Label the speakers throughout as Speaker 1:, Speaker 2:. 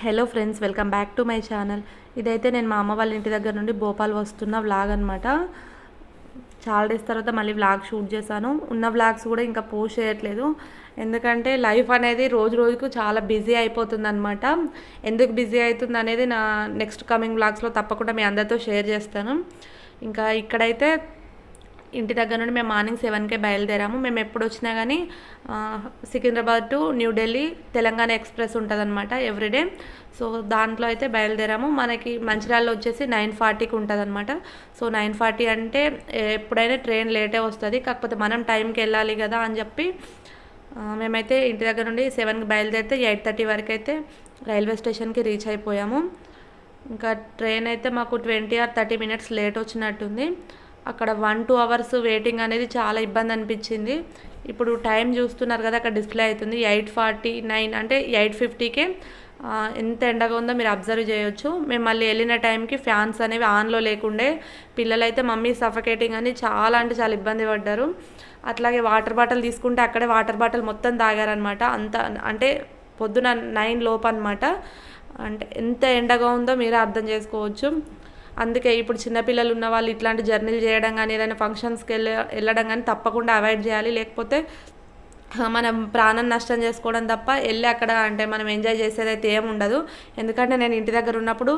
Speaker 1: Hello friends, welcome back to my channel. ఇదైతే నేను మా అమ్మ వాళ్ళ ఇంటి దగ్గర నుండి భోపాల్ వస్తున్న వ్లాగ్ అనమాట. చాలా డేస్ తర్వాత మళ్ళీ వ్లాగ్ షూట్ చేశాను. ఉన్న వ్లాగ్స్ కూడా ఇంకా పోస్ట్ చేయట్లేదు, ఎందుకంటే లైఫ్ అనేది రోజు రోజుకు చాలా బిజీ అయిపోతుంది అనమాట. ఎందుకు బిజీ అవుతుంది అనేది నా నెక్స్ట్ కమింగ్ వ్లాగ్స్లో తప్పకుండా మీ అందరితో షేర్ చేస్తాను. ఇంకా ఇక్కడైతే ఇంటి దగ్గర నుండి మేము మార్నింగ్ 7కే బయలుదేరాము. మేము ఎప్పుడు వచ్చినా కానీ సికింద్రాబాద్ టు న్యూఢిల్లీ తెలంగాణ ఎక్స్ప్రెస్ ఉంటుందన్నమాట ఎవ్రీడే. సో దాంట్లో అయితే బయలుదేరాము. మనకి మంచిర్యాలలో వచ్చేసి 9:40కి ఉంటుందన్నమాట. సో 9:40 అంటే ఎప్పుడైనా ట్రైన్ లేటే వస్తుంది, కాకపోతే మనం టైంకి వెళ్ళాలి కదా అని చెప్పి మేమైతే ఇంటి దగ్గర నుండి 7కి బయలుదేరితే 8:30 వరకు అయితే రైల్వే స్టేషన్కి రీచ్ అయిపోయాము. ఇంకా ట్రైన్ అయితే మాకు 20 or 30 minutes లేట్ వచ్చినట్టుంది. అక్కడ 1-2 hours వెయిటింగ్ అనేది చాలా ఇబ్బంది అనిపించింది. ఇప్పుడు టైం చూస్తున్నారు కదా, అక్కడ డిస్ప్లే అవుతుంది 8:49, అంటే 8:50కే. ఎంత ఎండగా ఉందో మీరు అబ్జర్వ్ చేయొచ్చు. మేము మళ్ళీ వెళ్ళిన టైంకి ఫ్యాన్స్ అనేవి ఆన్లో లేకుండే. పిల్లలైతే మమ్మీ సఫకేటింగ్ అని చాలా అంటే చాలా ఇబ్బంది పడ్డారు. అట్లాగే వాటర్ బాటిల్ తీసుకుంటే అక్కడే వాటర్ బాటిల్ మొత్తం తాగారనమాట. అంత అంటే పొద్దున 9 లోపు అనమాట. అంటే ఎంత ఎండగా ఉందో మీరే అర్థం చేసుకోవచ్చు. అందుకే ఇప్పుడు చిన్నపిల్లలు ఉన్న వాళ్ళు ఇట్లాంటి జర్నీలు చేయడం కానీ, ఏదైనా ఫంక్షన్స్కి వెళ్ళడం కానీ తప్పకుండా అవాయిడ్ చేయాలి. లేకపోతే మనం ప్రాణం నష్టం చేసుకోవడం తప్ప వెళ్ళి అక్కడ అంటే మనం ఎంజాయ్ చేసేది అయితే ఏమి ఉండదు. ఎందుకంటే నేను ఇంటి దగ్గర ఉన్నప్పుడు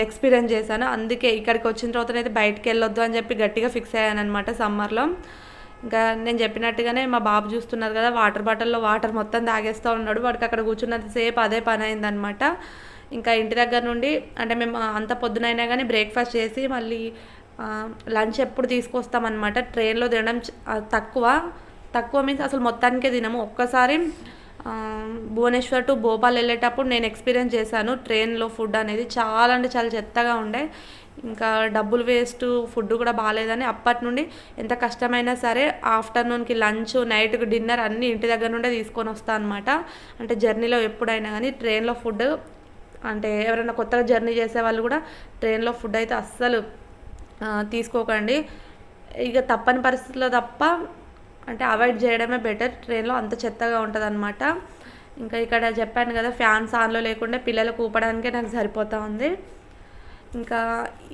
Speaker 1: ఎక్స్పీరియన్స్ చేశాను. అందుకే ఇక్కడికి వచ్చిన తర్వాతనైతే బయటికి వెళ్ళొద్దు అని చెప్పి గట్టిగా ఫిక్స్ అయ్యాను అనమాట సమ్మర్లో. ఇంకా నేను చెప్పినట్టుగానే మా బాబు చూస్తున్నారు కదా, వాటర్ బాటిల్లో వాటర్ మొత్తం తాగేస్తూ ఉన్నాడు. వాడికి అక్కడ కూర్చున్నంతసేపు అదే పని అయిందనమాట. ఇంకా ఇంటి దగ్గర నుండి అంటే మేము అంత పొద్దునైనా కానీ బ్రేక్ఫాస్ట్ చేసి మళ్ళీ లంచ్ ఎప్పుడు తీసుకొస్తామన్నమాట. ట్రైన్లో తినడం తక్కువ మీన్స్ అసలు మొత్తానికే తినము. ఒక్కసారి భువనేశ్వర్ టు భోపాల్ వెళ్ళేటప్పుడు నేను ఎక్స్పీరియన్స్ చేశాను. ట్రైన్లో ఫుడ్ అనేది చాలా అంటే చాలా చెత్తగా ఉండే. ఇంకా డబ్బులు వేస్ట్, ఫుడ్ కూడా బాగాలేదని అప్పటి నుండి ఎంత కష్టమైనా సరే ఆఫ్టర్నూన్కి లంచ్, నైట్కి డిన్నర్ అన్నీ ఇంటి దగ్గర నుండే తీసుకొని వస్తాను అనమాట. అంటే జర్నీలో ఎప్పుడైనా కానీ ట్రైన్లో ఫుడ్ అంటే ఎవరైనా కొత్తగా జర్నీ చేసే వాళ్ళు కూడా ట్రైన్లో ఫుడ్ అయితే అస్సలు తీసుకోకండి. ఇక తప్పని పరిస్థితుల్లో తప్ప అంటే అవాయిడ్ చేయడమే బెటర్. ట్రైన్లో అంత చెత్తగా ఉంటుంది అనమాట. ఇంకా ఇక్కడ చెప్పాను కదా, ఫ్యాన్స్ ఆన్లో లేకుండా పిల్లలకు ఊపడానికే నాకు సరిపోతూ ఉంది. ఇంకా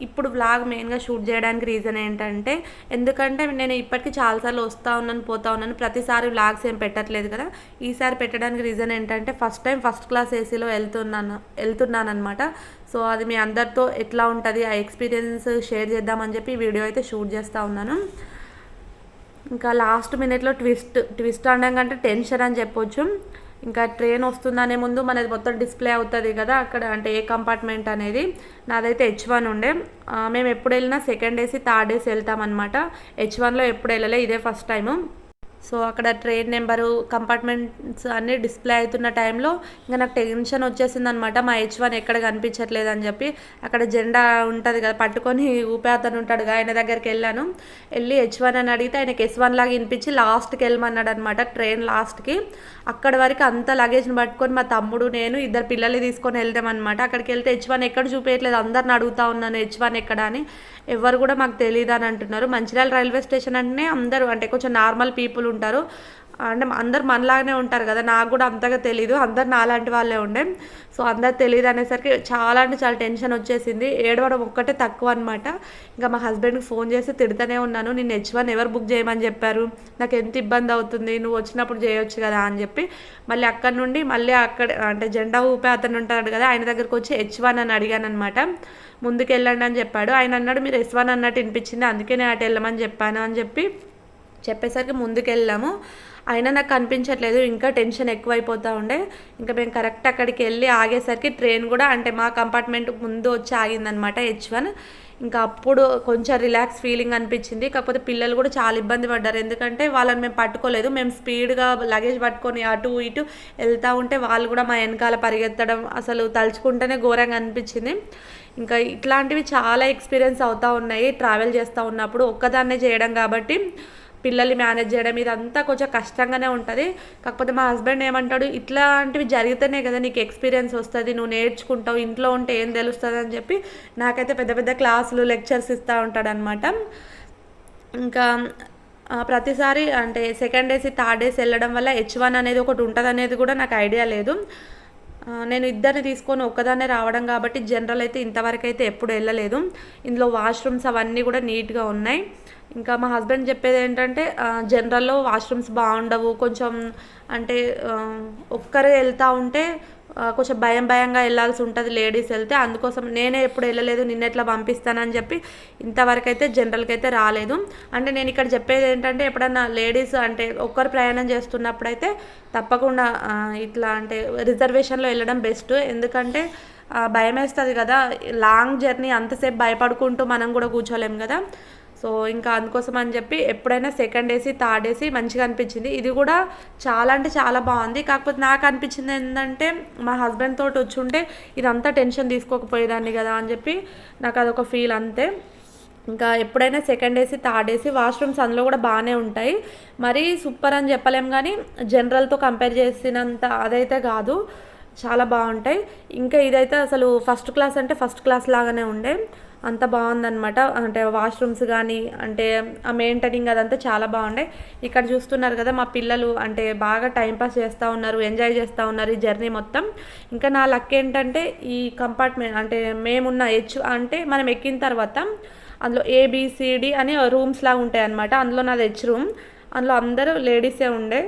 Speaker 1: ఇప్పుడు వ్లాగ్ మెయిన్గా షూట్ చేయడానికి రీజన్ ఏంటంటే, ఎందుకంటే నేను ఇప్పటికీ చాలాసార్లు వస్తూ ఉన్నాను పోతూ ఉన్నాను, ప్రతిసారి వ్లాగ్స్ ఏం పెట్టట్లేదు కదా. ఈసారి పెట్టడానికి రీజన్ ఏంటంటే ఫస్ట్ టైం ఫస్ట్ క్లాస్ ఏసీలో వెళ్తున్నాను అనమాట. సో అది మీ అందరితో ఎట్లా ఉంటుంది ఆ ఎక్స్పీరియన్స్ షేర్ చేద్దామని చెప్పి వీడియో అయితే షూట్ చేస్తూ ఉన్నాను. ఇంకా లాస్ట్ మినిట్లో ట్విస్ట్ అనగానే టెన్షన్ అని చెప్పొచ్చు. ఇంకా ట్రైన్ వస్తుందనే ముందు మనది మొత్తం డిస్ప్లే అవుతుంది కదా అక్కడ, అంటే ఏ కంపార్ట్మెంట్ అనేది. నాదైతే H1 ఉండే. మేము ఎప్పుడు వెళ్ళినా సెకండ్ ఏసీ థర్డ్ ఏసీ వెళ్తామన్నమాట. H1లో ఎప్పుడు వెళ్ళలే, ఇదే ఫస్ట్ టైము. సో అక్కడ ట్రైన్ నెంబరు, కంపార్ట్మెంట్స్ అన్నీ డిస్ప్లే అవుతున్న టైంలో ఇంకా నాకు టెన్షన్ వచ్చేసింది అనమాట. మా H1 ఎక్కడ కనిపించట్లేదు అని చెప్పి, అక్కడ జెండా ఉంటుంది కదా పట్టుకొని ఊపే అతను ఉంటాడు, ఆయన దగ్గరికి వెళ్ళి H1 అని అడిగితే ఆయనకి S1 లాగా వినిపించి లాస్ట్కి వెళ్ళమన్నాడు అనమాట. ట్రైన్ లాస్ట్కి అక్కడ వరకు అంత లగేజ్ని పట్టుకొని మా తమ్ముడు, నేను, ఇద్దరు పిల్లల్ని తీసుకొని వెళ్దామన్నమాట. అక్కడికి వెళ్తే H1 ఎక్కడ చూపించట్లేదు. అందరిని అడుగుతూ ఉన్నాను H1 ఎక్కడ అని. ఎవరు కూడా మాకు తెలియదు అని అంటున్నారు. మంచిర్యాల రైల్వే స్టేషన్ అంటే అందరూ అంటే కొంచెం నార్మల్ పీపుల్ ఉంటారు, అంటే అందరు మనలాగానే ఉంటారు కదా. నాకు కూడా అంతగా తెలీదు, అందరు నాలాంటి వాళ్ళే ఉండే. సో అందరు తెలియదు అనేసరికి చాలా అంటే చాలా టెన్షన్ వచ్చేసింది. ఏడవడం ఒక్కటే తక్కువ అనమాట. ఇంకా మా హస్బెండ్కి ఫోన్ చేసి తిడుతూనే ఉన్నాను, నేను H1 ఎవరు బుక్ చేయమని చెప్పారు, నాకు ఎంత ఇబ్బంది అవుతుంది, నువ్వు వచ్చినప్పుడు చేయొచ్చు కదా అని చెప్పి. మళ్ళీ అక్కడి నుండి మళ్ళీ అక్కడ అంటే జెండా ఊపే అతను ఉంటాడు కదా, ఆయన దగ్గరికి వచ్చి H1 అని అడిగాను అనమాట. ముందుకు వెళ్ళండి అని చెప్పాడు. ఆయన అన్నాడు మీరు S1 అన్నట్టు వినిపించింది, అందుకే నేను అటు వెళ్ళమని చెప్పాను అని చెప్పేసరికి ముందుకు వెళ్ళాము. అయినా నాకు కనిపించట్లేదు, ఇంకా టెన్షన్ ఎక్కువైపోతూ ఉండే. ఇంకా మేము కరెక్ట్ అక్కడికి వెళ్ళి ఆగేసరికి ట్రైన్ కూడా అంటే మా కంపార్ట్మెంట్ ముందు వచ్చి ఆగిందనమాట H1. ఇంకా అప్పుడు కొంచెం రిలాక్స్ ఫీలింగ్ అనిపించింది. కాకపోతే పిల్లలు కూడా చాలా ఇబ్బంది పడ్డారు, ఎందుకంటే వాళ్ళని మేము పట్టుకోలేదు. మేము స్పీడ్గా లగేజ్ పట్టుకొని అటు ఇటు వెళ్తూ ఉంటే వాళ్ళు కూడా మా వెనకాల పరిగెత్తడం అసలు తలుచుకుంటేనే ఘోరంగా అనిపించింది. ఇంకా ఇట్లాంటివి చాలా ఎక్స్పీరియన్స్ అవుతూ ఉన్నాయి ట్రావెల్ చేస్తూ ఉన్నప్పుడు. ఒక్కదాన్నే చేయడం కాబట్టి పిల్లల్ని మేనేజ్ చేయడం ఇదంతా కొంచెం కష్టంగానే ఉంటుంది. కాకపోతే మా హస్బెండ్ ఏమంటాడు, ఇట్లాంటివి జరిగితేనే కదా నీకు ఎక్స్పీరియన్స్ వస్తుంది, నువ్వు నేర్చుకుంటావు, ఇంట్లో ఉంటే ఏం తెలుస్తుంది అని చెప్పి నాకైతే పెద్ద పెద్ద క్లాసులు లెక్చర్స్ ఇస్తూ ఉంటాడనమాట. ఇంకా ప్రతిసారి అంటే సెకండ్ ఏసీ థర్డ్ ఏసీ వెళ్ళడం వల్ల H1 అనేది ఒకటి ఉంటుంది అనేది కూడా నాకు ఐడియా లేదు. నేను ఇద్దరిని తీసుకొని ఒక్కదాన్నే రావడం కాబట్టి జనరల్ అయితే ఇంతవరకు అయితే ఎప్పుడు వెళ్ళలేదు. ఇందులో వాష్రూమ్స్ అవన్నీ కూడా నీట్గా ఉన్నాయి. ఇంకా మా హస్బెండ్ చెప్పేది ఏంటంటే జనరల్లో వాష్రూమ్స్ బాగుండవు, కొంచెం అంటే ఒక్కరే వెళ్తూ ఉంటే కొంచెం భయంగా వెళ్ళాల్సి ఉంటుంది లేడీస్ వెళ్తే. అందుకోసం నేనే ఎప్పుడు వెళ్ళలేదు, నిన్నెట్లా పంపిస్తానని చెప్పి ఇంతవరకు అయితే జనరల్కి అయితే రాలేదు. అంటే నేను ఇక్కడ చెప్పేది ఏంటంటే ఎప్పుడన్నా లేడీస్ అంటే ఒక్కరు ప్రయాణం చేస్తున్నప్పుడైతే తప్పకుండా ఇట్లా అంటే రిజర్వేషన్లో వెళ్ళడం బెస్ట్. ఎందుకంటే భయం వేస్తుంది కదా, లాంగ్ జర్నీ అంతసేపు భయపడుకుంటూ మనం కూడా కూర్చోలేం కదా. సో ఇంకా అందుకోసం అని చెప్పి ఎప్పుడైనా సెకండ్ ఏసీ థర్డ్ ఏసీ మంచిగా అనిపించింది. ఇది కూడా చాలా అంటే చాలా బాగుంది. కాకపోతే నాకు అనిపించింది ఏంటంటే మా హస్బెండ్ తోటి వచ్చి ఉంటే ఇదంతా టెన్షన్ తీసుకోకపోయేదాన్ని కదా అని చెప్పి నాకు అదొక ఫీల్ అంతే. ఇంకా ఎప్పుడైనా second AC third AC washrooms అందులో కూడా బాగానే ఉంటాయి. మరీ సూపర్ అని చెప్పలేం కానీ జనరల్తో కంపేర్ చేసినంత అదైతే కాదు, చాలా బాగుంటాయి. ఇంకా ఇదైతే అసలు ఫస్ట్ క్లాస్ అంటే ఫస్ట్ క్లాస్ లాగానే ఉండే, అంత బాగుందనమాట. అంటే వాష్రూమ్స్ కానీ అంటే ఆ మెయింటైనింగ్ అదంతా చాలా బాగుండే. ఇక్కడ చూస్తున్నారు కదా మా పిల్లలు అంటే బాగా టైంపాస్ చేస్తూ ఉన్నారు, ఎంజాయ్ చేస్తూ ఉన్నారు ఈ జర్నీ మొత్తం. ఇంకా నా లక్ ఏంటంటే ఈ కంపార్ట్మెంట్ అంటే మేమున్న అంటే మనం ఎక్కిన తర్వాత అందులో ఏబిసిడి అని రూమ్స్ లాగా ఉంటాయి అనమాట. అందులో నాది హెచ్ రూమ్, అందులో అందరూ లేడీసే ఉండే.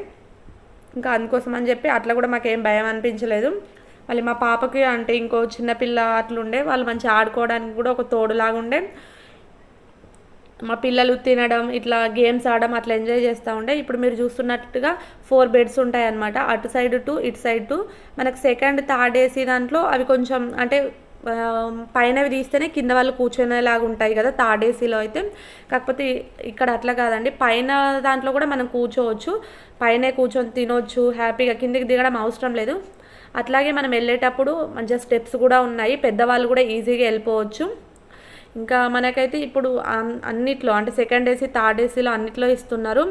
Speaker 1: ఇంకా అందుకోసం అని చెప్పి అట్లా కూడా మాకేం భయం అనిపించలేదు. మళ్ళీ మా పాపకి అంటే ఇంకో చిన్నపిల్ల అట్లుండే, వాళ్ళు మంచిగా ఆడుకోవడానికి కూడా ఒక తోడులాగా ఉండే. మా పిల్లలు తినడం ఇట్లా గేమ్స్ ఆడడం అట్లా ఎంజాయ్ చేస్తూ ఉండే. ఇప్పుడు మీరు చూస్తున్నట్టుగా 4 బెడ్స్ ఉంటాయి అన్నమాట, అటు సైడ్ 2 ఇటు సైడ్ 2. మనకు సెకండ్ థర్డ్ ఏసీ దాంట్లో అవి కొంచెం అంటే పైనవి తీస్తేనే కింద వాళ్ళు కూర్చునేలాగా ఉంటాయి కదా థర్డ్ ఏసీలో అయితే. కాకపోతే ఇక్కడ అట్లా కాదండి, పైన దాంట్లో కూడా మనం కూర్చోవచ్చు, పైనే కూర్చొని తినొచ్చు హ్యాపీగా, కిందికి దిగడం అవసరం లేదు. అట్లాగే మనం వెళ్ళేటప్పుడు మంచిగా స్టెప్స్ కూడా ఉన్నాయి, పెద్దవాళ్ళు కూడా ఈజీగా వెళ్ళిపోవచ్చు. ఇంకా మనకైతే ఇప్పుడు అన్నిట్లో అంటే సెకండ్ ఏసీ థర్డ్ ఏసీలో అన్నిట్లో ఇస్తున్నారు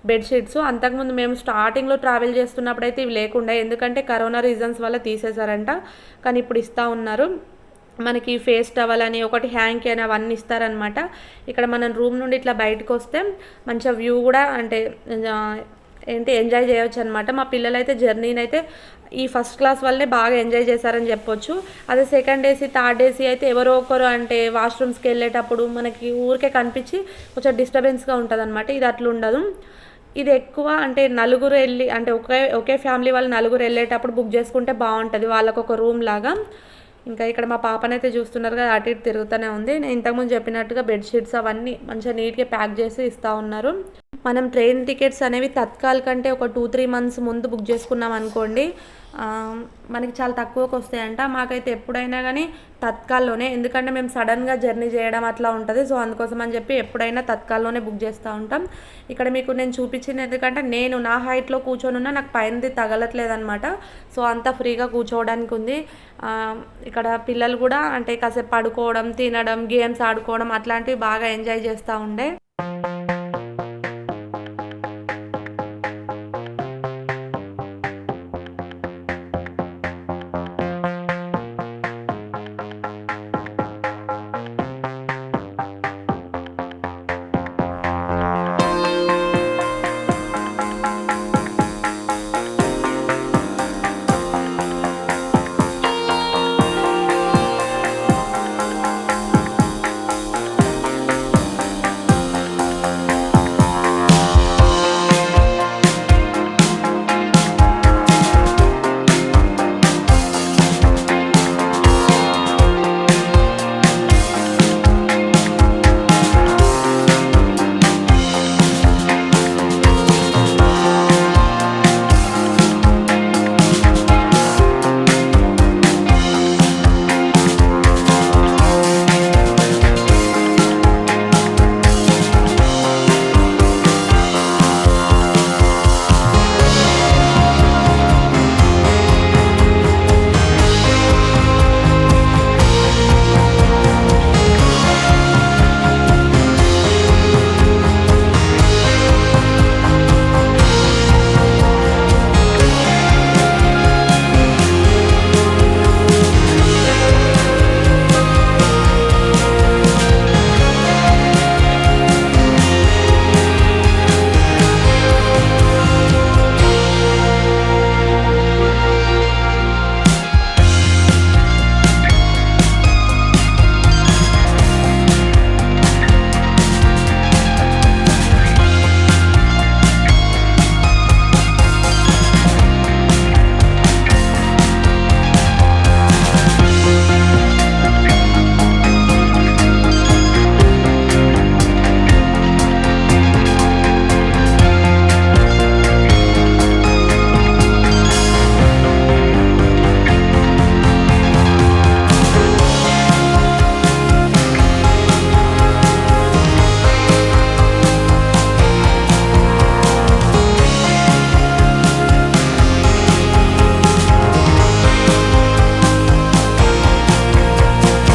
Speaker 1: బెడ్షీట్స్. అంతకుముందు మేము స్టార్టింగ్లో ట్రావెల్ చేస్తున్నప్పుడు అయితే ఇవి లేకుండా, ఎందుకంటే కరోనా రీజన్స్ వల్ల తీసేశారంట. కానీ ఇప్పుడు ఇస్తూ ఉన్నారు. మనకి ఫేస్ టవల్ అని ఒకటి హ్యాంగ్ అని అవన్నీ ఇస్తారనమాట. ఇక్కడ మనం రూమ్ నుండి ఇట్లా బయటకు వస్తే మంచిగా వ్యూ కూడా అంటే ఎంజాయ్ చేయవచ్చు అనమాట. మా పిల్లలైతే జర్నీని అయితే ఈ ఫస్ట్ క్లాస్ వల్లే బాగా ఎంజాయ్ చేశారని చెప్పొచ్చు. అదే సెకండ్ ఏసీ థర్డ్ ఏసీ అయితే ఎవరో ఒకరు అంటే వాష్రూమ్స్కి వెళ్ళేటప్పుడు మనకి ఊరికే కనిపించి కొంచెం డిస్టర్బెన్స్గా ఉంటుంది అనమాట. ఇది అట్లా ఉండదు. ఇది ఎక్కువ అంటే నలుగురు వెళ్ళి అంటే ఒకే ఫ్యామిలీ వాళ్ళు నలుగురు వెళ్ళేటప్పుడు బుక్ చేసుకుంటే బాగుంటుంది, వాళ్ళకు ఒక రూమ్ లాగా. ఇంకా ఇక్కడ మా పాపనైతే చూస్తున్నారు కదా, అటు ఇటు తిరుగుతూనే ఉంది. నేను ఇంతకుముందు చెప్పినట్టుగా బెడ్షీట్స్ అవన్నీ మంచిగా నీట్గా ప్యాక్ చేసి ఇస్తూ ఉన్నారు. మనం ట్రైన్ టికెట్స్ అనేవి తత్కాల్ కంటే ఒక 2-3 మంత్స్ ముందు బుక్ చేసుకున్నాం అనుకోండి, మనకి చాలా తక్కువకి వస్తాయంట. మాకైతే ఎప్పుడైనా కానీ తత్కాల్లోనే, ఎందుకంటే మేము సడన్గా జర్నీ చేయడం అట్లా ఉంటుంది. సో అందుకోసం అని చెప్పి ఎప్పుడైనా తత్కాల్లోనే బుక్ చేస్తూ ఉంటాం. ఇక్కడ మీకు నేను చూపించింది ఎందుకంటే నేను నా హైట్లో కూర్చొని ఉన్నా, నాకు పైనది తగలట్లేదు అనమాట. సో అంత ఫ్రీగా కూర్చోవడానికి ఉంది. ఇక్కడ పిల్లలు కూడా అంటే కాసేపు పడుకోవడం, తినడం, గేమ్స్ ఆడుకోవడం అట్లాంటివి బాగా ఎంజాయ్ చేస్తూ ఉండే.